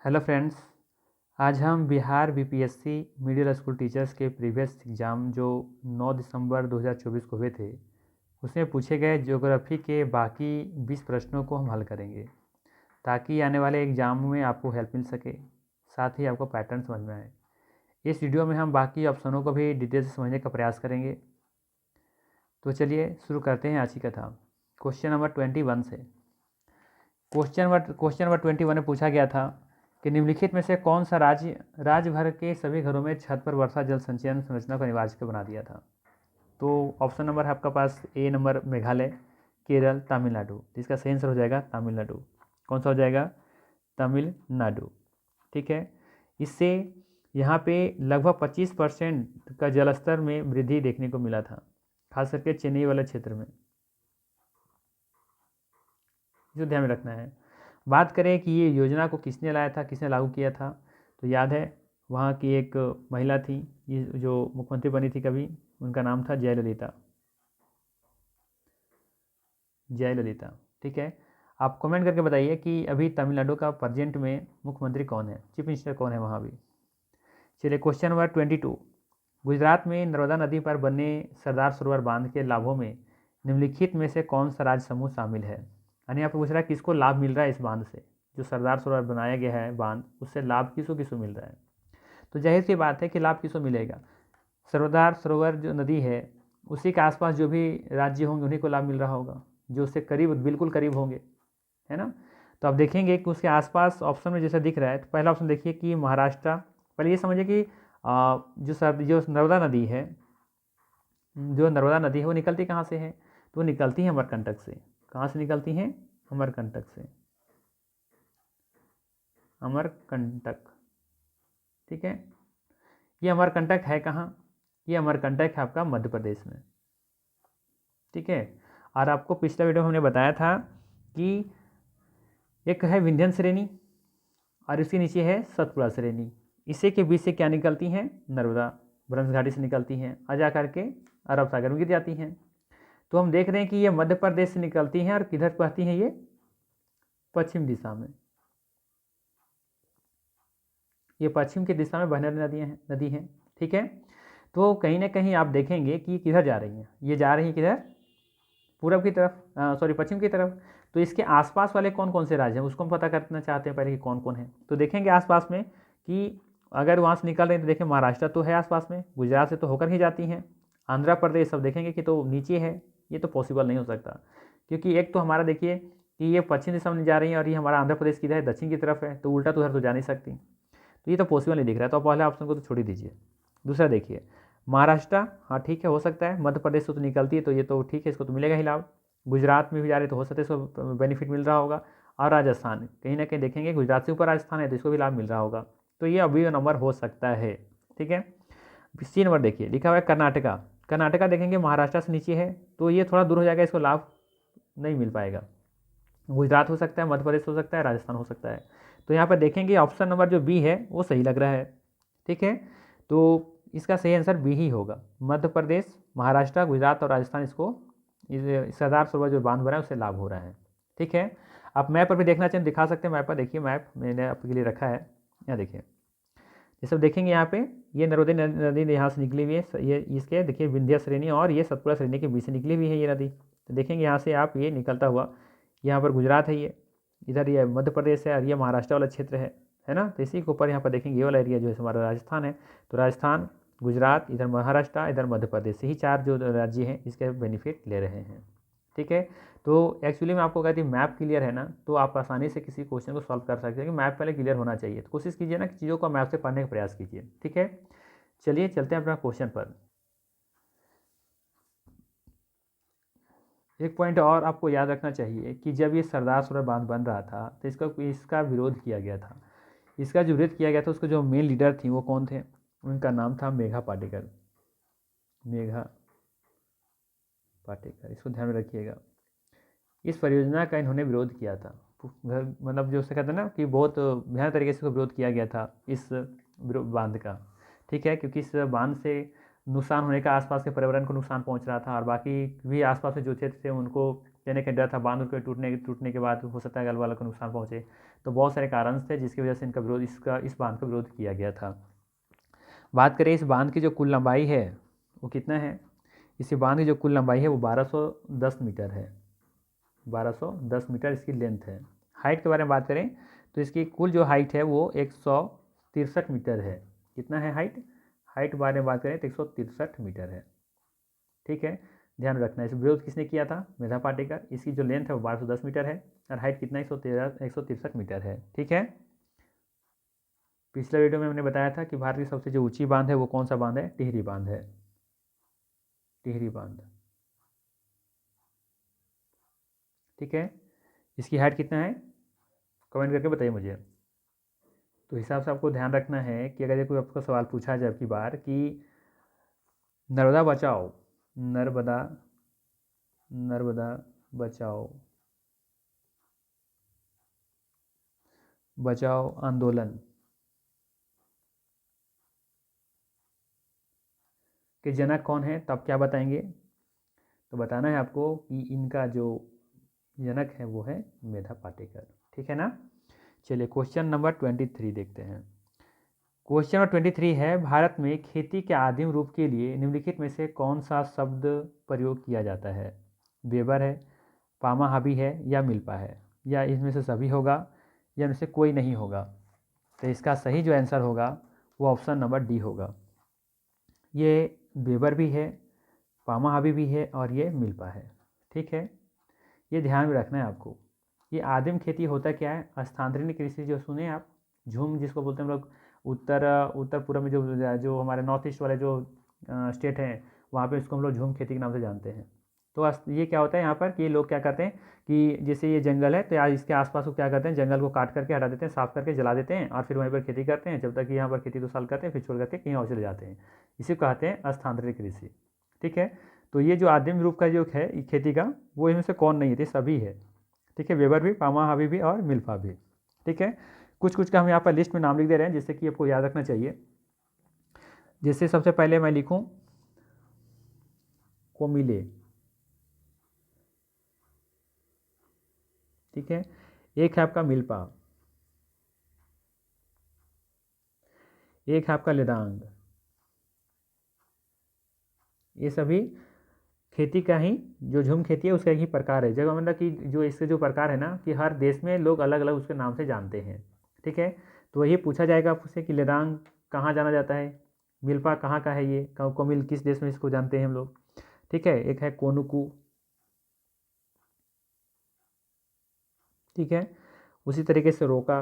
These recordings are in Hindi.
Hello friends. आज हम Bihar BPSC middle school teachers के प्रीवियस एग्ज़ाम जो 9 दिसंबर 2024 को हुए थे उसमें पूछे गए ज्योग्राफी के बाकी 20 प्रश्नों को हम हल करेंगे ताकि आने वाले एग्ज़ाम में आपको हेल्प मिल सके, साथ ही आपको पैटर्न समझ में आए। इस वीडियो में हम बाकी ऑप्शनों को भी डिटेल से समझने का प्रयास करेंगे। तो चलिए शुरू करते हैं आज की कथा। क्वेश्चन नंबर 21 से। क्वेश्चन नंबर 21 में पूछा गया था कि निम्नलिखित में से कौन सा राज्य भर के सभी घरों में छत पर वर्षा जल संचयन संरचना को अनिवार्य बना दिया था। तो ऑप्शन नंबर है आपका पास ए नंबर मेघालय, केरल, तमिलनाडु। तो इसका सही आंसर हो जाएगा तमिलनाडु। कौन सा हो जाएगा? तमिलनाडु। ठीक है। इससे यहाँ पे लगभग 25% का जलस्तर में वृद्धि देखने को मिला था, खास करके चेन्नई वाले क्षेत्र में। इसे ध्यान में रखना है। बात करें कि ये योजना को किसने लाया था, किसने लागू किया था, तो याद है वहाँ की एक महिला थी, ये जो मुख्यमंत्री बनी थी कभी, उनका नाम था जयललिता। जयललिता। ठीक है। आप कमेंट करके बताइए कि अभी तमिलनाडु का प्रेजेंट में मुख्यमंत्री कौन है, चीफ मिनिस्टर कौन है वहाँ भी। चलिए क्वेश्चन नंबर 22। गुजरात में नर्मदा नदी पर बने सरदार सरोवर बांध के लाभों में निम्नलिखित में से कौन सा राज्य समूह शामिल है। यानी यहाँ पे पूछ रहा है किसको लाभ मिल रहा है इस बांध से, जो सरदार सरोवर बनाया गया है बांध, उससे लाभ किसको किसको मिल रहा है। तो जाहिर सी बात है कि लाभ किसको मिलेगा। सरदार सरोवर जो नदी है उसी के आसपास जो भी राज्य होंगे उन्हीं को लाभ मिल रहा होगा, जो उससे करीब बिल्कुल करीब होंगे, है ना। तो आप देखेंगे कि उसके आसपास ऑप्शन में जैसे दिख रहा है, तो पहला ऑप्शन देखिए कि महाराष्ट्र। पहले ये समझिए कि जो नर्मदा नदी है, वो निकलती कहाँ से है, तो वो निकलती है अमरकंटक से। कहाँ से निकलती हैं? अमरकंटक से। अमरकंटक। ठीक है। ये अमरकंटक है कहाँ? ये अमरकंटक है आपका मध्य प्रदेश में। ठीक है। और आपको पिछला वीडियो में हमने बताया था कि एक है विंध्यन श्रेणी और इसके नीचे है सतपुड़ा श्रेणी। इसी के बीच से क्या निकलती हैं? नर्मदा ब्रह्मपुत्र घाटी से निकलती हैं और जा करके अरब सागर में गिर जाती हैं। तो हम देख रहे हैं कि ये मध्य प्रदेश से निकलती हैं और किधर बहती हैं? ये पश्चिम दिशा में। ये पश्चिम की दिशा में बहने वाली नदी हैं। ठीक है। तो कहीं ना कहीं आप देखेंगे कि किधर जा रही हैं, ये जा रही हैं किधर? पूरब की तरफ, सॉरी पश्चिम की तरफ। तो इसके आसपास वाले कौन कौन से राज्य हैं उसको हम पता करना चाहते हैं पहले कि कौन कौन है। तो देखेंगे आसपास में कि अगर वहाँ से निकल रहे हैं तो देखें महाराष्ट्र तो है आसपास में, गुजरात से तो होकर ही जाती हैं, आंध्र प्रदेश सब देखेंगे कि तो नीचे है। ये तो पॉसिबल नहीं हो सकता, क्योंकि एक तो हमारा देखिए कि ये पश्चिम दिशा में जा रही है और ये हमारा आंध्र प्रदेश किधर है? दक्षिण की तरफ है, तो उल्टा तो उधर तो जा नहीं सकती। तो ये तो पॉसिबल नहीं दिख रहा है, तो पहले ऑप्शन को तो छोड़ ही दीजिए। दूसरा देखिए महाराष्ट्र, हाँ ठीक है हो सकता है, मध्य प्रदेश से तो निकलती है तो ये तो ठीक है, इसको तो मिलेगा ही लाभ। गुजरात में भी जा रहे तो हो सकता है इसको बेनिफिट मिल रहा होगा। और राजस्थान कहीं ना कहीं देखेंगे गुजरात से ऊपर राजस्थान है तो इसको भी लाभ मिल रहा होगा। तो ये अभी नंबर हो सकता है। ठीक है। सी नंबर देखिए लिखा हुआ है कर्नाटका। कर्नाटका देखेंगे महाराष्ट्र से नीचे है तो ये थोड़ा दूर हो जाएगा, इसको लाभ नहीं मिल पाएगा। गुजरात हो सकता है, मध्य प्रदेश हो सकता है, राजस्थान हो सकता है। तो यहाँ पर देखेंगे ऑप्शन नंबर जो बी है वो सही लग रहा है। ठीक है। तो इसका सही आंसर बी ही होगा। मध्य प्रदेश, महाराष्ट्र, गुजरात और राजस्थान इसको इस सरदार सरोवर जो बांध बना है उससे लाभ हो रहा है। ठीक है। आप मैप पर भी देखना चाहें दिखा सकते हैं। मैप पर देखिए, मैप मैंने आपके लिए रखा है, यहाँ देखिए। ये सब देखेंगे यहाँ पे, ये नर्मदा नदी यहाँ से निकली हुई है, ये इसके देखिए विंध्य श्रेणी और ये सतपुड़ा श्रेणी के बीच से निकली हुई है ये नदी। तो देखेंगे यहाँ से आप ये निकलता हुआ, यहाँ पर गुजरात है, ये इधर ये मध्य प्रदेश है और ये महाराष्ट्र वाला क्षेत्र है ना। तो इसी के ऊपर यहाँ पर देखेंगे ये वाला एरिया जो है हमारा राजस्थान है। तो राजस्थान, गुजरात, इधर महाराष्ट्र, इधर मध्य प्रदेश, यही चार जो राज्य हैं इसके बेनिफिट ले रहे हैं। ठीक है। तो एक्चुअली मैं आपको कहती हूँ मैप क्लियर है ना तो आप आसानी से किसी क्वेश्चन को सॉल्व कर सकते हैं, कि मैप पहले क्लियर होना चाहिए। तो कोशिश कीजिए ना कि चीज़ों को मैप से पढ़ने का प्रयास कीजिए। ठीक है। चलिए चलते हैं अपना क्वेश्चन पर। एक पॉइंट और आपको याद रखना चाहिए कि जब ये सरदार सरोवर बांध बन रहा था तो इसका विरोध किया गया था। इसका जो विरोध किया गया था उसके जो मेन लीडर थी वो कौन थे? उनका नाम था मेघा पाटेकर। मेघा पाटेकर, इसको ध्यान में रखिएगा। इस परियोजना का इन्होंने विरोध किया था। घर मतलब जो उसे कहते हैं ना कि बहुत भयानक तरीके से इसको विरोध किया गया था इस बांध का। ठीक है। क्योंकि इस बांध से नुकसान होने का आसपास के पर्यावरण को नुकसान पहुंच रहा था और बाकी भी आसपास के जो क्षेत्र थे उनको कहने का डर था बांध के टूटने के बाद हो सकता है गल वालों को नुकसान पहुंचे। तो बहुत सारे कारण थे जिसकी वजह से इनका विरोध इस बांध का विरोध किया गया था। बात करें इस बांध की जो कुल लंबाई है वो कितना है, इस बांध की जो कुल लंबाई है वो 1210 मीटर है, 1210 मीटर इसकी लेंथ है। हाइट के बारे में बात करें तो इसकी कुल जो हाइट है वो 163 मीटर है। कितना है हाइट, हाइट के बारे में बात करें तो 163 मीटर है। ठीक है, ध्यान रखना है। इस विरोध किसने किया था, मेधा पाटेकर। इसकी जो लेंथ है वो 1210 मीटर है और हाइट कितना 163 मीटर है। ठीक है, पिछले वीडियो में हमने बताया था कि भारत की सबसे जो ऊंची बांध है वो कौन सा बांध है, टिहरी बांध है, टिहरी बांध। ठीक है, इसकी हाइट कितना है कमेंट करके बताइए मुझे। तो हिसाब से आपको ध्यान रखना है कि अगर कोई आपको सवाल पूछा जाए अब की बार कि नर्मदा बचाओ, नर्मदा नर्मदा बचाओ बचाओ आंदोलन के जनक कौन है, तब क्या बताएंगे, तो बताना है आपको कि इनका जो जनक है वो है मेधा पाटेकर। ठीक है ना। चलिए क्वेश्चन नंबर 23 देखते हैं। क्वेश्चन नंबर 23 है, भारत में खेती के आदिम रूप के लिए निम्नलिखित में से कौन सा शब्द प्रयोग किया जाता है। वेबर है, पामा हाबी है या मिल्पा है, या इसमें से सभी होगा या इनमें से कोई नहीं होगा। तो इसका सही जो आंसर होगा वो ऑप्शन नंबर डी होगा। ये वेबर भी है, पामा हाबी भी है और ये मिल्पा है। ठीक है, ये ध्यान में रखना है आपको। ये आदिम खेती होता क्या है, स्थानांतरित कृषि जो सुने आप, झूम जिसको बोलते हैं हम लोग, उत्तर पूर्व में जो हमारे नॉर्थ ईस्ट वाले जो स्टेट हैं वहाँ पे इसको हम लोग झूम खेती के नाम से जानते हैं। तो ये क्या होता है यहाँ पर कि लोग क्या करते हैं कि जैसे ये जंगल है तो यार इसके आसपास को क्या करते हैं, जंगल को काट करके हटा देते हैं, साफ करके जला देते हैं और फिर वहीं पर खेती करते हैं। जब तक कि यहाँ पर खेती 2 साल करते हैं फिर छोड़ करके कहीं और चले जाते हैं। इसी को कहते हैं स्थानांतरित कृषि। ठीक है, तो ये जो आदिम रूप का जो है खेती का वो इनमें से कौन नहीं है, सभी है। ठीक है, वेबर भी, पामा हाबी भी और मिल्पा भी। ठीक है, कुछ कुछ का हम यहाँ पर लिस्ट में नाम लिख दे रहे हैं जिससे कि आपको याद रखना चाहिए। जैसे सबसे पहले मैं लिखूँ कोमिले। ठीक है, एक है आपका मिल्पा, एक है आपका लेदांग। ये सभी खेती का ही जो झूम खेती है उसका ही प्रकार है। जगह मतलब कि जो इसके जो प्रकार है ना कि हर देश में लोग अलग अलग उसके नाम से जानते हैं। ठीक है, तो ये पूछा जाएगा आपसे कि लेदांग कहाँ जाना जाता है, मिल्पा कहाँ का है, ये कोमिल किस देश में इसको जानते हैं हम लोग। ठीक है, एक है कोनुकू। ठीक है, उसी तरीके से रोका,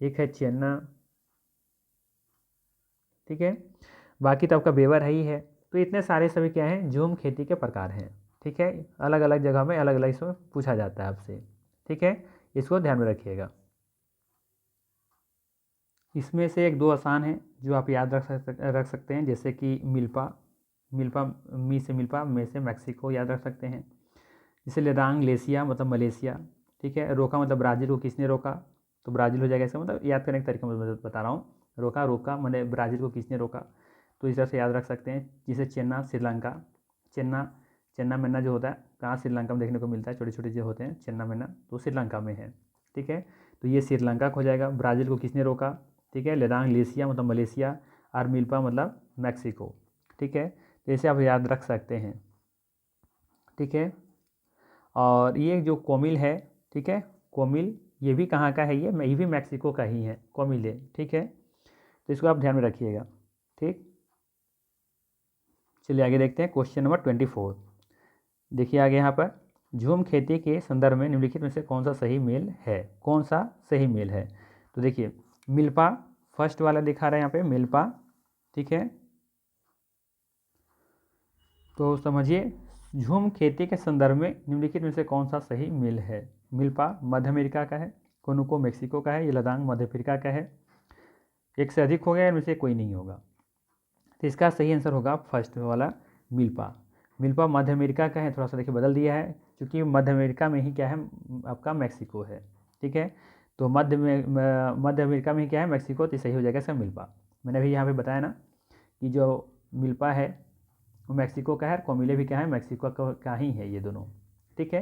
एक है चेन्ना। ठीक है, बाकी तो आपका बेवर है ही है। तो इतने सारे सभी क्या हैं, झूम खेती के प्रकार हैं। ठीक है, अलग अलग जगह में अलग अलग इसमें पूछा जाता है आपसे। ठीक है, इसको ध्यान में रखिएगा। इसमें से 1-2 आसान हैं जो आप याद रख सकते हैं, जैसे कि मिल्पा, मिल्पा मी से मिल्पा, में से मैक्सिको याद रख सकते हैं। जैसे लेदांग लेसिया मतलब मलेशिया। ठीक है, रोका मतलब ब्राज़ील को किसने रोका, तो ब्राज़ील हो जाएगा। इसका मतलब याद करने का तरीका मैं बता रहा हूँ। रोका मैंने ब्राज़ील को किसने रोका, तो इस तरह से याद रख सकते हैं। जिसे चेन्ना श्रीलंका, चेन्ना चेन्ना मेन्ना जो होता है कहाँ श्रीलंका में देखने को मिलता है, छोटे छोटे जो होते हैं चेन्ना मेन्ना, तो श्रीलंका में है। ठीक है, तो ये श्रीलंका हो जाएगा। ब्राज़ील को किसने रोका, ठीक है, लेदांग लेसिया मतलब मलेशिया और मिल्पा मतलब मैक्सिको। ठीक है, तो इसे आप याद रख सकते हैं। ठीक है, और ये जो कोमिल है, ठीक है, कोमिल ये भी कहाँ का है, ये भी मैक्सिको का ही है, कोमिल है। ठीक है, तो इसको आप ध्यान में रखिएगा। ठीक, चलिए आगे देखते हैं क्वेश्चन नंबर 24। देखिए आगे यहाँ पर, झूम खेती के संदर्भ में निम्नलिखित में से कौन सा सही मेल है, कौन सा सही मेल है। तो देखिए मिल्पा फर्स्ट वाला दिखा रहा है यहाँ पे मिल्पा। ठीक है, तो समझिए झूम खेती के संदर्भ में निम्नलिखित में से कौन सा सही मेल है। मिल्पा मध्य अमेरिका का है, कोनुको मेक्सिको का है, ये लदांग मध्य अफ्रीका का है। एक से अधिक हो गया, इनमें से कोई नहीं होगा। तो इसका सही आंसर होगा फर्स्ट वाला मिल्पा। मिल्पा मध्य अमेरिका का है, थोड़ा सा देखिए बदल दिया है क्योंकि मध्य अमेरिका में ही क्या है आपका मैक्सिको है। ठीक है, तो मध्य अमेरिका में ही क्या है मैक्सिको, तो सही हो जाएगा इसका मिल्पा। मैंने भी यहाँ पे बताया ना कि जो मिल्पा है वो मैक्सिको का है और कोमिले भी क्या है मैक्सिको का ही है, ये दोनों। ठीक है,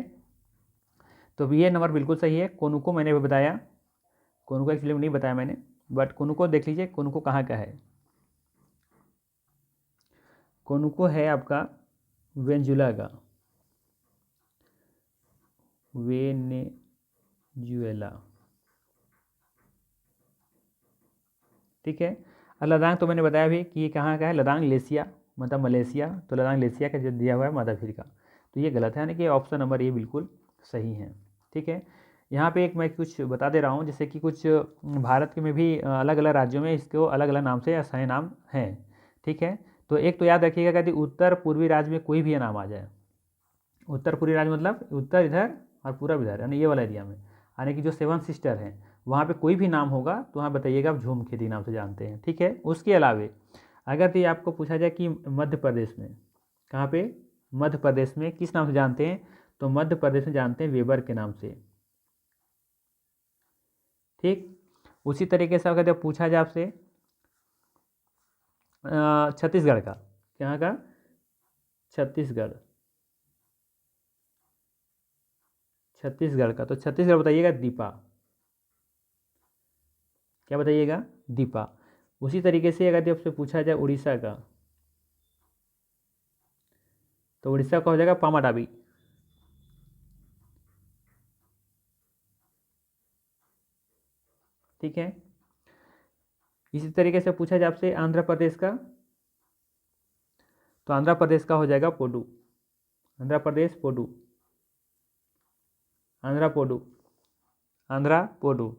तो ये नंबर बिल्कुल सही है। कोनुको मैंने भी बताया, कोनुको एक्चुअली नहीं बताया मैंने, बट कोनुको देख लीजिए, कोनुको कहाँ का है। कोनुको है आपका वेनेजुएला का, वेनेजुएला, ठीक है। और लद्दाख तो मैंने बताया भी कि ये कहाँ का है, लद्दाख लेसिया मतलब मलेशिया, तो लद्दाख लेसिया का जो दिया हुआ है मादा अफ्रीका, तो ये गलत है, यानी कि ऑप्शन नंबर ये बिल्कुल सही है, ठीक है। यहाँ पे एक मैं कुछ बता दे रहा हूँ, जैसे कि कुछ भारत के में भी अलग अलग राज्यों में इसको अलग अलग नाम से स्थानीय नाम हैं, ठीक है। तो एक तो याद रखिएगा कि उत्तर पूर्वी राज्य में कोई भी ये नाम आ जाए, उत्तर पूर्वी राज्य मतलब उत्तर इधर और पूरब इधर, यानी ये वाला एरिया में, यानी कि जो सेवन सिस्टर हैं वहाँ पे कोई भी नाम होगा तो वहाँ बताइएगा आप झूम खेती नाम से जानते हैं, ठीक है। उसके अलावे अगर तो ये आपको पूछा जाए कि मध्य प्रदेश में कहाँ पे, मध्य प्रदेश में किस नाम से जानते हैं, तो मध्य प्रदेश में जानते हैं वेबर के नाम से, ठीक। उसी तरीके से अगर जब पूछा जाए आपसे छत्तीसगढ़ का, कहाँ का, छत्तीसगढ़, छत्तीसगढ़ का, तो छत्तीसगढ़ बताइएगा दीपा, क्या बताइएगा, दीपा। उसी तरीके से अगर आपसे पूछा जाए उड़ीसा का, तो उड़ीसा का हो जाएगा पामाडाबी, ठीक है। इसी तरीके से पूछा जाए आपसे आंध्र प्रदेश का, तो आंध्र प्रदेश का हो जाएगा पोडू, आंध्र प्रदेश पोडू, आंध्रा पोडू, आंध्रा पोडू,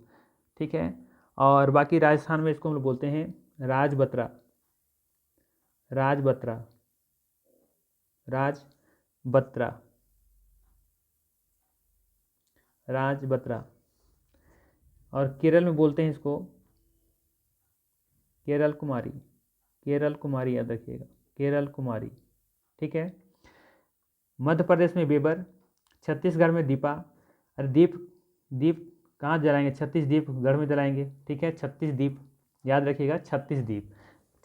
ठीक है। और बाकी राजस्थान में इसको हम लोग बोलते हैं राजबत्रा, राजबत्रा, राजबत्रा, राजबत्रा। और केरल में बोलते हैं इसको केरल कुमारी, केरल कुमारी याद रखिएगा, केरल कुमारी, ठीक है। मध्य प्रदेश में बेबर, छत्तीसगढ़ में दीपा, अरे दीप, दीप कहाँ जलाएंगे, छत्तीस दीप गढ़ में जलाएंगे, ठीक है। 36 दीप याद रखिएगा, 36 दीप,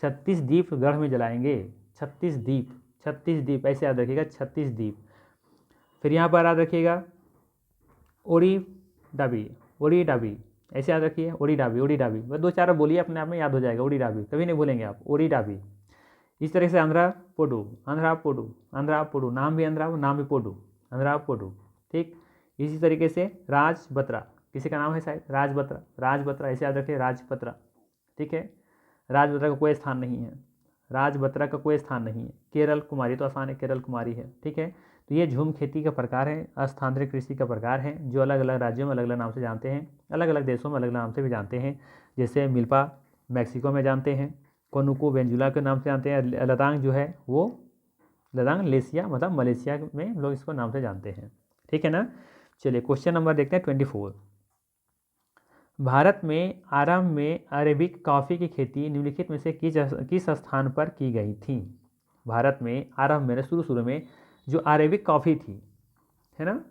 36 दीप गढ़ में जलाएंगे, 36 दीप, 36 दीप ऐसे याद रखिएगा, 36 दीप। फिर यहाँ पर याद रखिएगा ओडी डाबी, ओडी डाबी ऐसे याद रखिए, ओडी डाबी, ओडी डाबी, बस दो चार बोलिए अपने आप में याद हो जाएगा, ओडी डाबी कभी नहीं भूलेंगे आप, ओडी डाबी। इस तरह से आंध्रा पोडू, आंध्रा पोडू, आंध्रा पोडू, नाम भी आंध्रा नाम भी पोडू, आंध्रा पोडू, ठीक। इसी तरीके से राज बत्रा, किसी का नाम है शायद राज बत्रा, राज बत्रा ऐसे याद रखिए, राज बत्रा, ठीक है। राज बत्रा का कोई स्थान नहीं है, राज बत्रा का कोई स्थान नहीं है। केरल कुमारी तो आसान है, केरल कुमारी है, ठीक है। तो ये झूम खेती का प्रकार है, स्थानांतरित कृषि का प्रकार है, जो अलग अलग राज्यों में अलग अलग नाम से जानते हैं, अलग अलग देशों में अलग अलग नाम से भी जानते हैं। जैसे मिल्पा मैक्सिको में जानते हैं, कोनुको वेनेजुएला के नाम से जानते हैं, लद्दाख जो है वो लद्दाख लेसिया मतलब मलेशिया में लोग इसको नाम से जानते हैं, ठीक है ना। चलिए क्वेश्चन नंबर देखते हैं 24। भारत में आरंभ में अरेबिक कॉफ़ी की खेती निम्नलिखित में से किस स्थान पर की गई थी। भारत में आरंभ में शुरू में जो अरेबिक कॉफ़ी थी, है ना,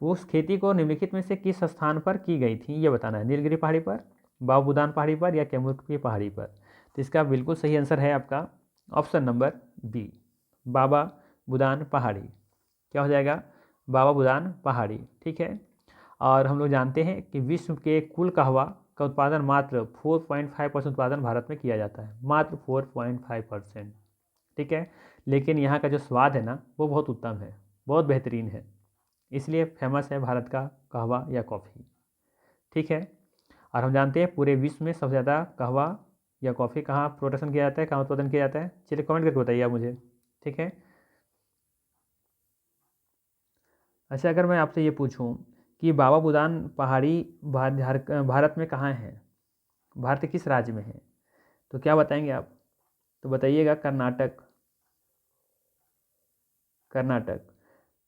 उस खेती को निम्नलिखित में से किस स्थान पर की गई थी ये बताना है। नीलगिरी पहाड़ी पर, बाबा बुदान पहाड़ी पर, या कैमूर की पहाड़ी पर। तो इसका बिल्कुल सही आंसर है आपका ऑप्शन नंबर बी, बाबा बुदान पहाड़ी। क्या हो जाएगा, बाबा बुदान पहाड़ी, ठीक है। और हम लोग जानते हैं कि विश्व के कुल कहवा का उत्पादन मात्र 4.5% उत्पादन भारत में किया जाता है, मात्र 4.5%, ठीक है। लेकिन यहाँ का जो स्वाद है ना वो बहुत उत्तम है, बहुत बेहतरीन है, इसलिए फेमस है भारत का कहवा या कॉफ़ी, ठीक है। और हम जानते हैं पूरे विश्व में सबसे ज़्यादा कहवा या कॉफ़ी कहाँ प्रोडक्शन किया जाता है, कहाँ उत्पादन किया जाता है, चलिए कमेंट करके बताइए आप मुझे, ठीक है। अच्छा, अगर मैं आपसे ये पूछूं कि बाबा बुदान पहाड़ी भारत में कहाँ है, भारत के किस राज्य में है, तो क्या बताएंगे आप, तो बताइएगा कर्नाटक, कर्नाटक,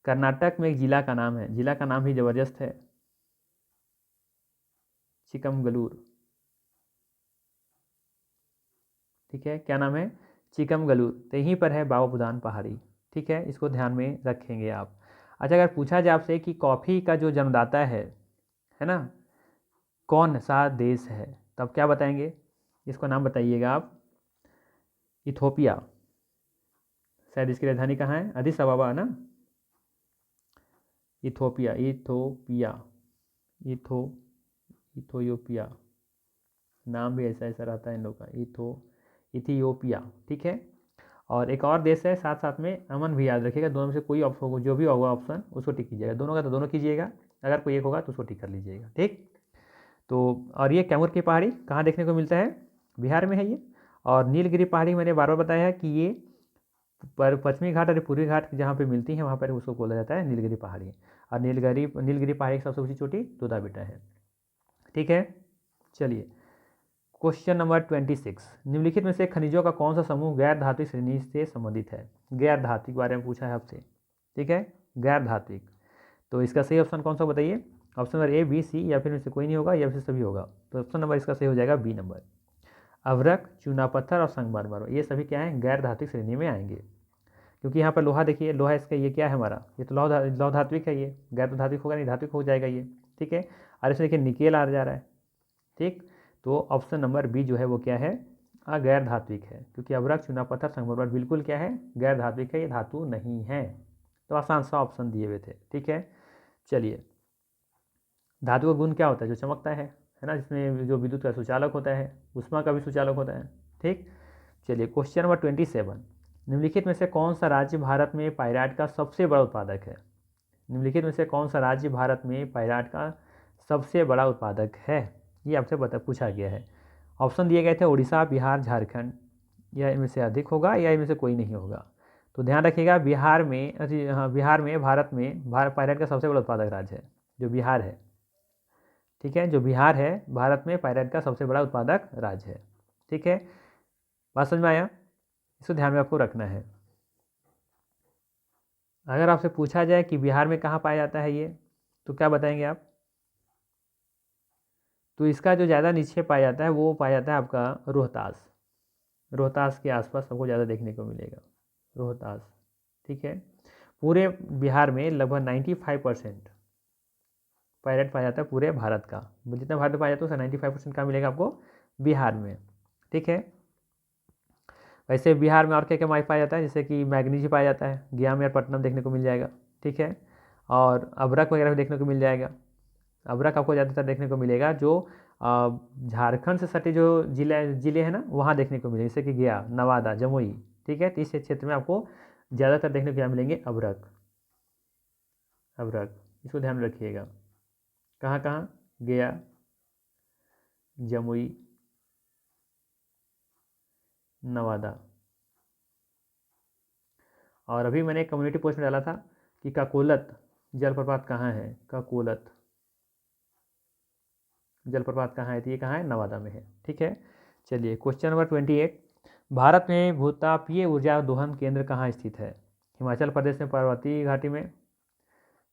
कर्नाटक में एक ज़िला का नाम है, ज़िला का नाम ही ज़बरदस्त है, चिकमगलूर, ठीक है, क्या नाम है, चिकमगलूर, तो यहीं पर है बाबा बुदान पहाड़ी, ठीक है, इसको ध्यान में रखेंगे आप। अच्छा, अगर पूछा जाए आपसे कि कॉफ़ी का जो जन्मदाता है ना, कौन सा देश है, तब क्या बताएंगे, इसको नाम बताइएगा आप, इथोपिया, शायद इसकी राजधानी कहाँ है, अदिस अबाबा है ना, इथोपिया, इथोपिया, इथोपिया, नाम भी ऐसा ऐसा रहता है इन लोग का, इथियोपिया। ठीक है, और एक और देश है साथ साथ में, अमन भी याद रखिएगा। दोनों में से कोई ऑप्शन होगा, जो भी होगा ऑप्शन उसको टिक कीजिएगा। दोनों का तो दोनों कीजिएगा, अगर कोई एक होगा तो उसको टिक कर लीजिएगा। ठीक, तो और ये कैमूर की पहाड़ी कहाँ देखने को मिलता है? बिहार में है ये। और नीलगिरी पहाड़ी मैंने बार बार बताया है कि ये पर पश्चिमी घाट और पूर्वी घाट जहाँ पे मिलती हैं वहाँ पर उसको बोला जाता है नीलगिरी पहाड़ी। और नीलगिरी पहाड़ी की सबसे ऊँची चोटी तोता बेटा है। ठीक है, चलिए क्वेश्चन नंबर 26, निम्नलिखित में से खनिजों का कौन सा समूह गैर धात्विक श्रेणी से संबंधित है? गैर धात्विक बारे में पूछा है आपसे। ठीक है, गैर धात्विक, तो इसका सही ऑप्शन कौन सा बताइए? ऑप्शन नंबर ए, बी, सी, या फिर में से कोई नहीं होगा या फिर सभी होगा। तो ऑप्शन नंबर इसका सही हो जाएगा बी नंबर। अभ्रक, चूना पत्थर और संगमरमर, ये सभी क्या है? गैर धात्विक श्रेणी में आएंगे। क्योंकि यहाँ पर लोहा देखिए, लोहा इसका ये क्या है हमारा? ये तो लौह धात्विक है, ये गैर तो धात्विक होगा नहीं, धात्विक हो जाएगा ये। ठीक है, और इसमें देखिए निकेल आ जा रहा है। ठीक, तो ऑप्शन नंबर बी जो है वो क्या है? गैर धात्विक है, क्योंकि अभ्रक, चूना पत्थर, संगमरमर बिल्कुल क्या है? गैर धात्विक है, ये धातु नहीं है। तो आसान सा ऑप्शन दिए हुए थे। ठीक है, चलिए धातु का गुण क्या होता है? जो चमकता है ना, जिसमें जो विद्युत का सुचालक होता है, ऊष्मा का भी सुचालक होता है। ठीक, चलिए क्वेश्चन नंबर 27, निम्नलिखित में से कौन सा राज्य भारत में पायराइट का सबसे बड़ा उत्पादक है? निम्नलिखित में से कौन सा राज्य भारत में पायराइट का सबसे बड़ा उत्पादक है? ये आपसे पूछा गया है। ऑप्शन दिए गए थे उड़ीसा, बिहार, झारखंड, या इनमें से अधिक होगा या इनमें से कोई नहीं होगा। तो ध्यान रखिएगा, बिहार में बिहार में भारत में पायराइट का सबसे बड़ा उत्पादक राज्य है जो बिहार है। ठीक है, जो बिहार है भारत में पायराइट का सबसे बड़ा उत्पादक राज्य है। ठीक है, बात समझ में आया? इसको ध्यान में आपको रखना है। अगर आपसे पूछा जाए कि बिहार में कहाँ पाया जाता है ये, तो क्या बताएंगे आप? तो इसका जो ज़्यादा नीचे पाया जाता है वो पाया जाता है आपका रोहतास। रोहतास के आसपास सबको ज़्यादा देखने को मिलेगा, रोहतास। ठीक है, पूरे बिहार में लगभग 95% पायलट पाया जाता है पूरे भारत का। जितना भारत में पाया जाता है उसका 95% का मिलेगा आपको बिहार में। ठीक है, वैसे बिहार में और क्या क्या पाया जाता है? जैसे कि मैग्नीज पाया जाता है, गया में और पटना देखने को मिल जाएगा। ठीक है, और अभ्रक वगैरह भी देखने को मिल जाएगा। अभ्रक आपको ज़्यादातर देखने को मिलेगा जो झारखंड से सटे जो जिले हैं ना, वहाँ देखने को मिलेगा, जैसे कि गया, नवादा, जमुई। ठीक है, तो इस क्षेत्र में आपको ज़्यादातर देखने को क्या मिलेंगे? अभ्रक, अभ्रक, इसको ध्यान में रखिएगा। कहाँ कहाँ? गया, जमुई, नवादा। और अभी मैंने एक कम्युनिटी पोस्ट में डाला था कि काकोलत जलप्रपात कहाँ है? काकोलत जलप्रपात कहाँ है? तो ये कहाँ है? नवादा में है। ठीक है, चलिए क्वेश्चन नंबर 28, भारत में भूतापीय ऊर्जा दोहन केंद्र कहाँ स्थित है? हिमाचल प्रदेश में पर्वतीय घाटी में।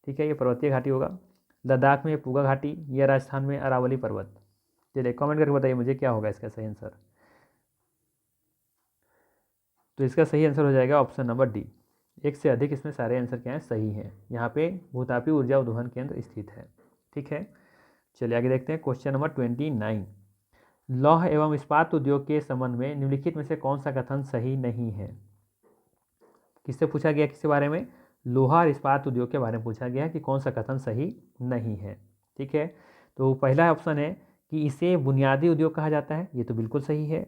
ठीक है, ये पर्वतीय घाटी होगा। लद्दाख में पूगा घाटी, या राजस्थान में अरावली पर्वत? चलिए कमेंट करके बताइए मुझे क्या होगा इसका सही आंसर। तो इसका सही आंसर हो जाएगा ऑप्शन नंबर डी। एक से अधिक इसमें सारे आंसर क्या हैं? सही हैं। यहाँ पे भूतापीय ऊर्जा दोहन केंद्र स्थित है। ठीक है, चलिए आगे देखते हैं क्वेश्चन नंबर 29, लौह एवं इस्पात उद्योग के संबंध में निम्नलिखित में से कौन सा कथन सही नहीं है? किससे पूछा गया? किसके बारे में? लोहा और इस्पात उद्योग के बारे में पूछा गया है कि कौन सा कथन सही नहीं है। ठीक है, तो पहला ऑप्शन है कि इसे बुनियादी उद्योग कहा जाता है, ये तो बिल्कुल सही है।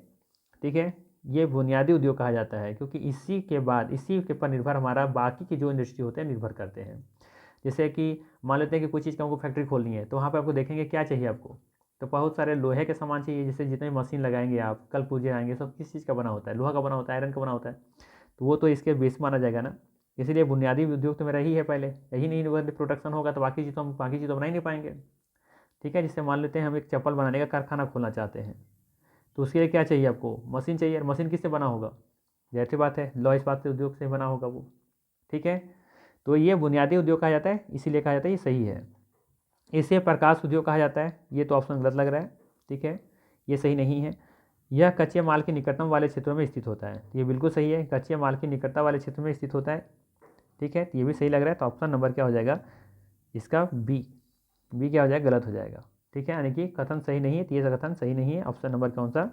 ठीक है, ये बुनियादी उद्योग कहा जाता है क्योंकि इसी के बाद इसी के पर निर्भर हमारा बाकी की जो इंडस्ट्री होते हैं निर्भर करते हैं। जैसे कि मान लेते हैं कि कोई चीज़ का हमको फैक्ट्री खोलनी है, तो वहाँ पर आपको देखेंगे क्या चाहिए आपको, तो बहुत सारे लोहे के सामान चाहिए। जैसे जितने मशीन लगाएंगे आप, कल पूर्जे आएंगे, सब किस चीज़ का बना होता है? लोहा का बना होता है, आयरन का बना होता है। तो वो तो इसके बेस माना जाएगा ना। इसीलिए बुनियादी उद्योग तो मेरा ही है पहले, यही नहीं प्रोडक्शन होगा तो बाकी चीज़ तो हम बाकी चीज़ तो बना ही नहीं पाएंगे। ठीक है, जिससे मान लेते हैं हम एक चप्पल बनाने का कारखाना खोलना चाहते हैं, तो उसके लिए क्या चाहिए आपको? मशीन चाहिए। और मशीन किससे बना होगा? जाहिर सी बात है लौह इस्पात उद्योग से बना होगा वो। ठीक है, तो ये बुनियादी उद्योग कहा जाता है, इसीलिए कहा जाता है ये सही है। इसे प्रकाश उद्योग कहा जाता है, ये तो ऑप्शन गलत लग रहा है। ठीक है, ये सही नहीं है। यह कच्चे माल के निकटतम वाले क्षेत्रों में स्थित होता है, ये बिल्कुल सही है, कच्चे माल की निकटता वाले क्षेत्र में स्थित होता है। ठीक है, ये भी सही लग रहा है। तो ऑप्शन नंबर क्या हो जाएगा इसका? बी। बी क्या हो जाएगा? गलत हो जाएगा। ठीक है, यानी कि कथन सही नहीं है, तीसरा कथन सही नहीं है। ऑप्शन नंबर कौन सा?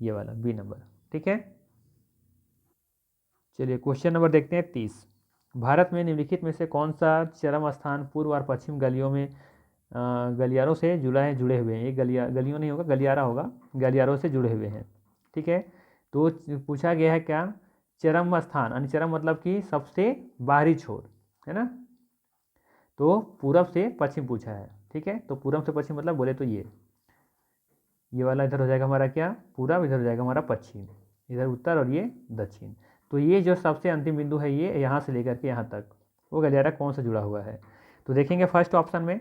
ये वाला, बी नंबर। ठीक है, चलिए क्वेश्चन नंबर देखते हैं 30, भारत में निम्नलिखित में से कौन सा चरम स्थान पूर्व और पश्चिम गलियों में गलियारों से जुड़े हुए हैं? ये गलियों नहीं होगा, गलियारा होगा, गलियारों से जुड़े हुए हैं। ठीक है, तो पूछा गया है क्या, चरम स्थान, यानी चरम मतलब कि सबसे बाहरी छोर, है ना। तो पूरब से पश्चिम पूछा है। ठीक है, तो पूरब से पश्चिम मतलब बोले तो ये वाला इधर हो जाएगा हमारा क्या, पूरब, इधर हो जाएगा हमारा पश्चिम, इधर उत्तर और ये दक्षिण। तो ये जो सबसे अंतिम बिंदु है ये यहाँ से लेकर के यहाँ तक वो गलियारा कौन सा जुड़ा हुआ है? तो देखेंगे फर्स्ट ऑप्शन में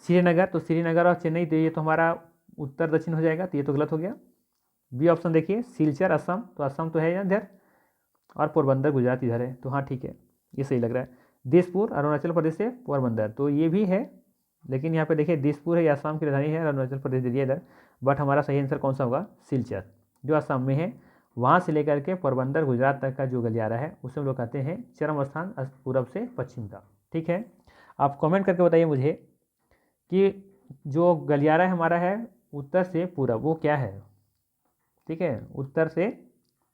श्रीनगर, तो श्रीनगर और चेन्नई, तो ये तो हमारा उत्तर दक्षिण हो जाएगा, तो ये तो गलत हो गया। बी ऑप्शन देखिए सिलचर असम, तो असम तो है यहाँ इधर, और पोरबंदर गुजरात इधर है, तो हाँ ठीक है, ये सही लग रहा है। दिसपुर अरुणाचल प्रदेश से पोरबंदर, तो ये भी है, लेकिन यहाँ पे देखिए दिसपुर है, ये असम की राजधानी है, अरुणाचल प्रदेश दे दिया इधर, बट हमारा सही आंसर कौन सा होगा, सिलचर, जो असम में है। वहाँ से लेकर के पोरबंदर गुजरात तक का जो गलियारा है उसे हम लोग कहते हैं चरम स्थान पूरब से पश्चिम का। ठीक है, आप कमेंट करके बताइए मुझे कि जो गलियारा हमारा है उत्तर से पूरब वो क्या है। ठीक है, उत्तर से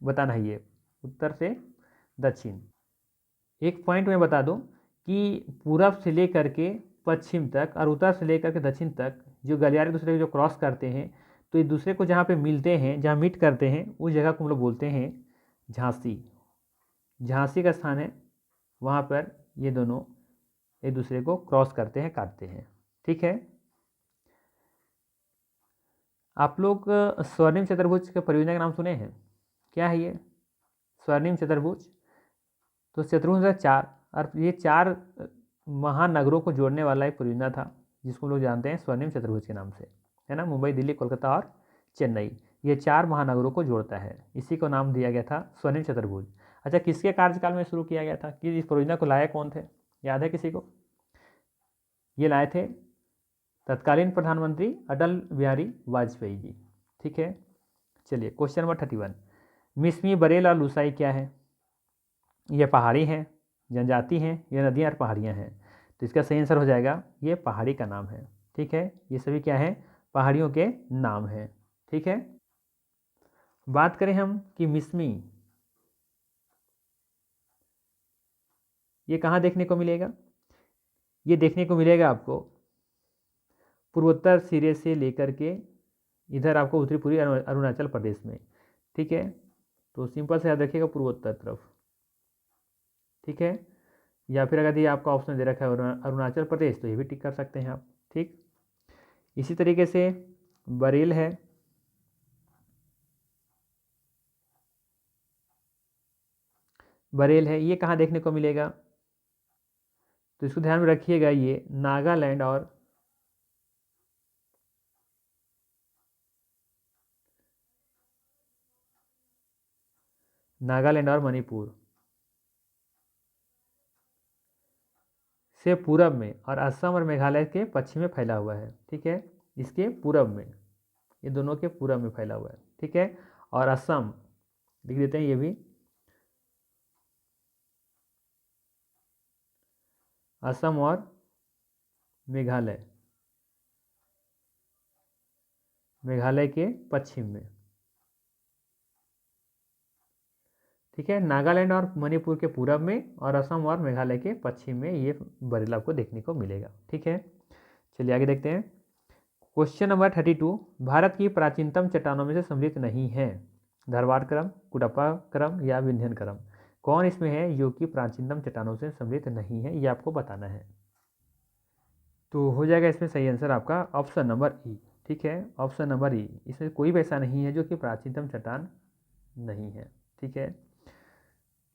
बताना है, ये उत्तर से दक्षिण। एक पॉइंट मैं बता दूं कि पूरब से लेकर के पश्चिम तक और उत्तर से लेकर के दक्षिण तक जो गलियारे दूसरे को जो क्रॉस करते हैं, तो एक दूसरे को जहाँ पे मिलते हैं, जहाँ मीट करते हैं, उस जगह को हम लोग बोलते हैं झांसी। झांसी का स्थान है, वहाँ पर ये दोनों एक दूसरे को क्रॉस करते हैं, काटते हैं। ठीक है, आप लोग स्वर्णिम चतुर्भुज के परियोजना का नाम सुने हैं? क्या है ये स्वर्णिम चतुर्भुज? तो चतुर्भुज 4, और ये 4 महानगरों को जोड़ने वाला एक परियोजना था जिसको लोग जानते हैं स्वर्णिम चतुर्भुज के नाम से, है ना। मुंबई, दिल्ली, कोलकाता और चेन्नई, ये 4 महानगरों को जोड़ता है, इसी को नाम दिया गया था स्वर्णिम चतुर्भुज। अच्छा, किसके कार्यकाल में शुरू किया गया था, कि इस परियोजना को लाए कौन थे, याद है किसी को? ये लाए थे तत्कालीन प्रधानमंत्री अटल बिहारी वाजपेयी जी। ठीक है, चलिए क्वेश्चन नंबर 31, मिसमी, बरेल और लुसाई क्या है? ये पहाड़ी हैं, जनजाति हैं, ये नदियाँ और पहाड़ियाँ हैं, तो इसका सही आंसर हो जाएगा ये पहाड़ी का नाम है। ठीक है, ये सभी क्या है, पहाड़ियों के नाम हैं। ठीक है, बात करें हम कि मिसमी, ये कहाँ देखने को मिलेगा? ये देखने को मिलेगा आपको पूर्वोत्तर सिरे से लेकर के इधर आपको उत्तरी पूर्वी अरुणाचल प्रदेश में। ठीक है, तो सिंपल से याद रखिएगा पूर्वोत्तर तरफ। ठीक है, या फिर अगर ये आपका ऑप्शन दे रखा है अरुणाचल प्रदेश, तो ये भी टिक कर सकते हैं आप। ठीक, इसी तरीके से बरेल है, बरेल है, ये कहाँ देखने को मिलेगा? तो इसको ध्यान में रखिएगा, ये नागालैंड और मणिपुर से पूरब में, और असम और मेघालय के पश्चिम में फैला हुआ है। ठीक है, इसके पूरब में, ये दोनों के पूरब में फैला हुआ है। ठीक है, और असम लिख देते हैं ये भी, असम और मेघालय, मेघालय के पश्चिम में। ठीक है, नागालैंड और मणिपुर के पूरब में और असम और मेघालय के पश्चिम में ये बरेल आपको देखने को मिलेगा। ठीक है, चलिए आगे देखते हैं। क्वेश्चन नंबर 32, भारत की प्राचीनतम चट्टानों में से सम्मिलित नहीं है, धरवाड़ क्रम, कुडप्पा क्रम या विंध्यन क्रम? कौन इसमें है जो कि प्राचीनतम चट्टानों से सम्मिलित नहीं है, ये आपको बताना है। तो हो जाएगा इसमें सही आंसर आपका ऑप्शन नंबर ई। ठीक है, ऑप्शन नंबर ई, इसमें कोई भी ऐसा नहीं है जो कि प्राचीनतम चट्टान नहीं है। ठीक है,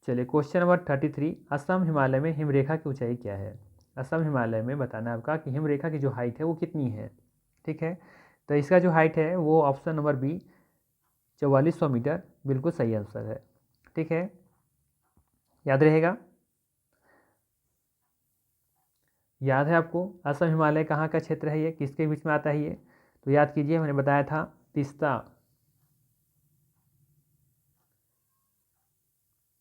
चलिए क्वेश्चन नंबर 33, असम हिमालय में हिमरेखा की ऊंचाई क्या है? असम हिमालय में बताना है आपका कि हिमरेखा की जो हाइट है वो कितनी है। ठीक है, तो इसका जो हाइट है वो ऑप्शन नंबर बी 4400 मीटर बिल्कुल सही आंसर है। ठीक है, याद रहेगा, याद है आपको असम हिमालय कहाँ का क्षेत्र है, ये किसके बीच में आता है ये? तो याद कीजिए, मैंने बताया था तीस्ता,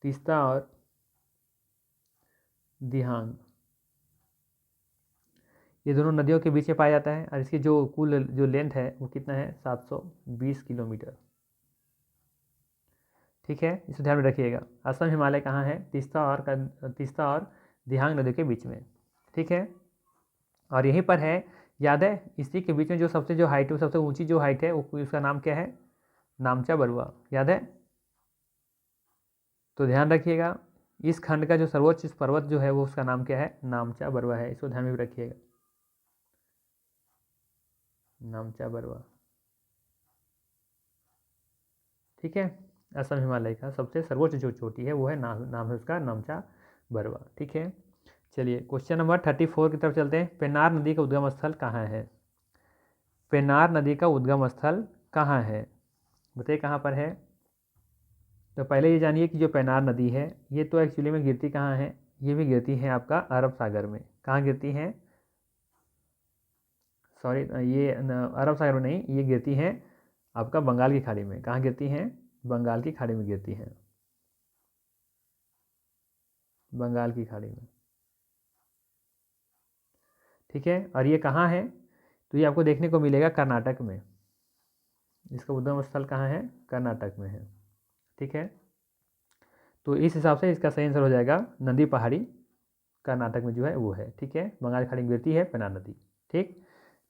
तीस्ता और दिहांग, ये दोनों नदियों के बीच में पाया जाता है, और इसकी जो कुल जो लेंथ है वो कितना है, 720 किलोमीटर। ठीक है, इसे ध्यान में रखिएगा। असम हिमालय कहाँ है? तीस्ता और दिहांग नदी के बीच में, ठीक है। और यहीं पर है, याद है, इसी के बीच में जो सबसे ऊंची जो हाइट है उसका नाम क्या है? नामचा बरुआ, याद है? तो ध्यान रखिएगा, इस खंड का जो सर्वोच्च पर्वत जो है वो उसका नाम क्या है? नामचा बरुआ है, इसको ध्यान में भी रखिएगा, नामचा बरुआ, ठीक है। असम हिमालय का सबसे सर्वोच्च जो चोटी है वो है नाम है उसका नामचा बरुआ, ठीक है। चलिए क्वेश्चन नंबर 34 की तरफ चलते हैं। पेन्नार नदी का उद्गम स्थल कहाँ है? पेन्नार नदी का उद्गम स्थल कहाँ है? बताइए कहाँ पर है? तो पहले ये जानिए कि जो पेन्नार नदी है ये तो एक्चुअली में गिरती कहाँ है? ये भी गिरती है आपका अरब सागर में। कहाँ गिरती है? सॉरी, ये अरब सागर में नहीं, ये गिरती है आपका बंगाल की खाड़ी में। कहाँ गिरती हैं? बंगाल की खाड़ी में गिरती हैं, बंगाल की खाड़ी में, ठीक है। और ये कहाँ है? तो ये आपको देखने को मिलेगा कर्नाटक में। इसका उद्गम स्थल कहाँ है? कर्नाटक में है, ठीक है। तो इस हिसाब से इसका सही आंसर हो जाएगा नदी पहाड़ी, कर्नाटक में जो है वो है, ठीक है। बंगाल की खाड़ी में गिरती है पेन्नार नदी, ठीक।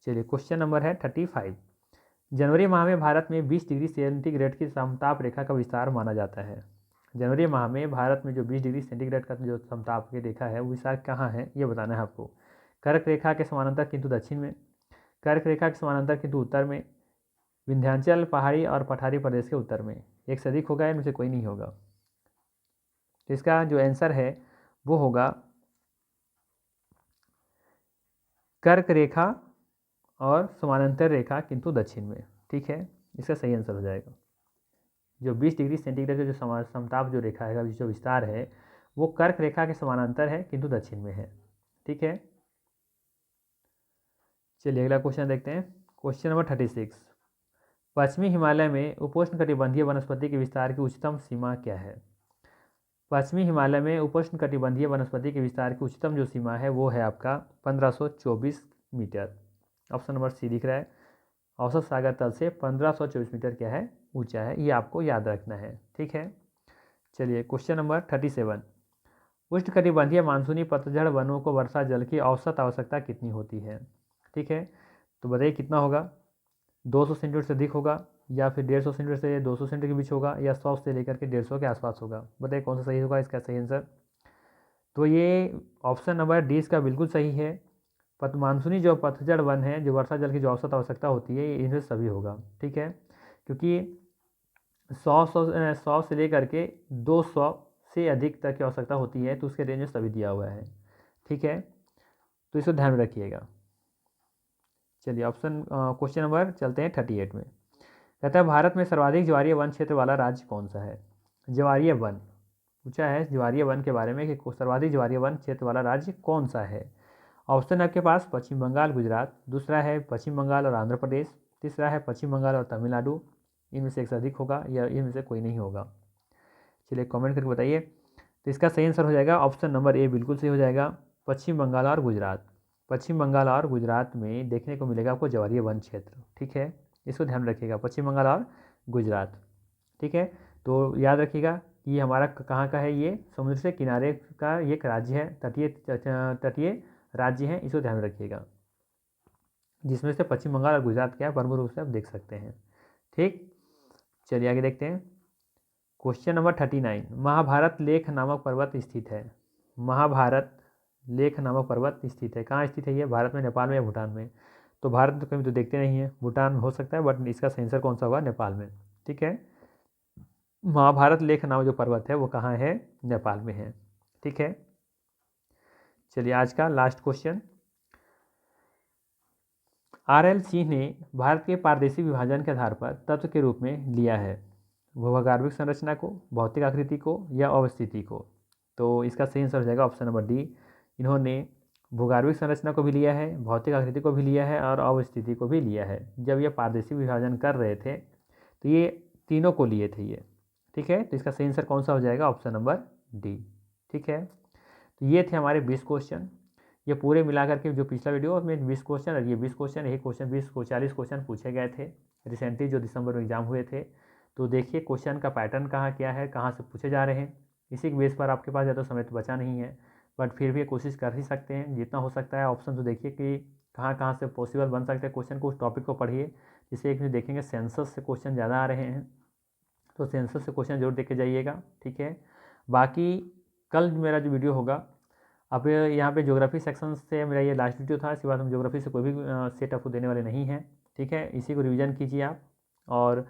चलिए क्वेश्चन नंबर है 35। जनवरी माह में भारत में 20 डिग्री सेंटीग्रेड की समताप रेखा का विस्तार माना जाता है। जनवरी माह में भारत में जो 20 डिग्री सेंटीग्रेड का जो समताप की रेखा है वो विस्तार कहाँ है ये बताना है आपको। कर्क रेखा के समानांतर किंतु दक्षिण में, कर्क रेखा के समानांतर किंतु उत्तर में, विंध्याचल पहाड़ी और पठारी प्रदेश के उत्तर में। एक से अधिक होगा, इनमें से कोई नहीं होगा। तो इसका जो आंसर है वो होगा कर्क रेखा और समानांतर रेखा किंतु दक्षिण में, ठीक है। इसका सही आंसर हो जाएगा। जो 20 डिग्री सेंटीग्रेड का जो समताप जो रेखा है जो विस्तार है वो कर्क रेखा के समानांतर है किंतु दक्षिण में है, ठीक है। चलिए अगला क्वेश्चन देखते हैं। Question number 36। पश्चिमी हिमालय में उपोष्णकटिबंधीय वनस्पति के विस्तार की उच्चतम सीमा क्या है? पश्चिमी हिमालय में उपोष्णकटिबंधीय वनस्पति के विस्तार की उच्चतम जो सीमा है वो है आपका 1524 मीटर। ऑप्शन नंबर सी दिख रहा है। औसत सागर तल से 1524 मीटर क्या है? ऊंचा है, ये आपको याद रखना है, ठीक है। चलिए क्वेश्चन नंबर 37। उष्णकटिबंधीय मानसूनी पतझड़ वनों को वर्षा जल की औसत आवश्यकता कितनी होती है? ठीक है, तो बताइए कितना होगा? 200 सेंटीमीटर से अधिक होगा, या फिर 150 सेंटीमीटर से 200 सेंटीमीटर के बीच होगा, या 100 से लेकर के 150 के आसपास होगा। बताइए कौन सा सही होगा इसका सही आंसर? तो ये ऑप्शन नंबर डी इसका बिल्कुल सही है। मानसूनी जो पतझड़ वन है, जो वर्षा जल की जो औसत आवश्यकता होती है, ये इनसे सभी होगा, ठीक है। क्योंकि 100 से लेकर के 200 से अधिक तक की आवश्यकता होती है, तो उसके रेंज में सभी दिया हुआ है, ठीक है। तो इसको ध्यान में रखिएगा। चलिए ऑप्शन क्वेश्चन नंबर चलते हैं 38 में। कहता है भारत में सर्वाधिक ज्वारीय वन क्षेत्र वाला राज्य कौन सा है? ज्वारीय वन पूछा है, ज्वारीय वन के बारे में कि सर्वाधिक ज्वारीय वन क्षेत्र वाला राज्य कौन सा है। ऑप्शन आपके पास पश्चिम बंगाल, गुजरात, दूसरा है पश्चिम बंगाल और आंध्र प्रदेश, तीसरा है पश्चिम बंगाल और तमिलनाडु। इनमें से एक से अधिक होगा या इनमें से कोई नहीं होगा। चलिए कमेंट करके बताइए। तो इसका सही आंसर हो जाएगा ऑप्शन नंबर ए, बिल्कुल सही हो जाएगा, पश्चिम बंगाल और गुजरात। पश्चिम बंगाल और गुजरात में देखने को मिलेगा आपको ज्वारीय वन क्षेत्र, ठीक है। इसको ध्यान रखिएगा, पश्चिम बंगाल और गुजरात, ठीक है। तो याद रखिएगा कि ये हमारा कहाँ का है, ये समुद्र से किनारे का एक राज्य है, तटीय राज्य है, इसको ध्यान रखिएगा, जिसमें से पश्चिम बंगाल और गुजरात क्या है प्रमुख रूप से आप देख सकते हैं, ठीक। चलिए आगे देखते हैं। Question number 39। महाभारत लेख नामक पर्वत स्थित है। महाभारत लेख नामक पर्वत स्थित है, कहाँ स्थित है ये? भारत में, नेपाल में या भूटान में? तो भारत में कभी तो देखते नहीं है, भूटान में हो सकता है, बट इसका सही आंसर कौन सा होगा? नेपाल में, ठीक है। महाभारत लेख नामक जो पर्वत है वो कहाँ है? नेपाल में है, ठीक है। चलिए आज का लास्ट क्वेश्चन। RL सिंह ने भारत के पारदेशी विभाजन के आधार पर तत्व के रूप में लिया है भूभागार्भिक संरचना को, भौतिक आकृति को, या अवस्थिति को। तो इसका सही आंसर हो जाएगा ऑप्शन नंबर डी। इन्होंने भूगार्भिक संरचना को भी लिया है, भौतिक आकृति को भी लिया है और अवस्थिति को भी लिया है। जब ये पारदेशी विभाजन कर रहे थे तो ये तीनों को लिए थे ये, ठीक है। तो इसका सही आंसर कौन सा हो जाएगा? ऑप्शन नंबर डी, ठीक है। तो ये थे हमारे 20 क्वेश्चन। ये पूरे मिलाकर के जो पिछला वीडियो में 20 क्वेश्चन और ये 20 क्वेश्चन, यही क्वेश्चन 20 को 40 क्वेश्चन पूछे गए थे रिसेंटली जो दिसंबर में एग्जाम हुए थे। तो देखिए क्वेश्चन का पैटर्न कहाँ क्या है, कहाँ से पूछे जा रहे हैं। इसी के बेस पर आपके पास ज़्यादा समय तो बचा नहीं है, बट फिर भी कोशिश कर ही सकते हैं जितना हो सकता है। ऑप्शन तो देखिए कि कहाँ कहाँ से पॉसिबल बन सकते हैं क्वेश्चन को, उस टॉपिक को पढ़िए। जैसे एक में देखेंगे सेंसस से क्वेश्चन ज़्यादा आ रहे हैं, तो सेंसस से क्वेश्चन जरूर देख के जाइएगा, ठीक है। बाकी कल मेरा जो वीडियो होगा, अब यहाँ पे ज्योग्राफी सेक्शन से मेरा ये लास्ट वीडियो था, इसके बाद हम ज्योग्राफी से कोई भी सेट आपको देने वाले नहीं हैं, ठीक है। इसी को रिवीजन कीजिए आप। और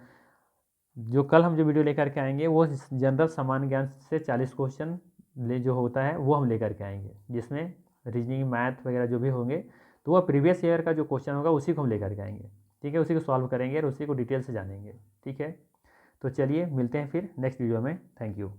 जो कल हम जो वीडियो लेकर के आएंगे वो जनरल सामान्य ज्ञान से 40 क्वेश्चन जो होता है वो हम लेकर के आएंगे, जिसमें रीजनिंग मैथ वगैरह जो भी होंगे, तो वह प्रीवियस ईयर का जो क्वेश्चन होगा उसी को हम लेकर के आएंगे, ठीक है। उसी को सॉल्व करेंगे और उसी को डिटेल से जानेंगे, ठीक है। तो चलिए मिलते हैं फिर नेक्स्ट वीडियो में। Thank you.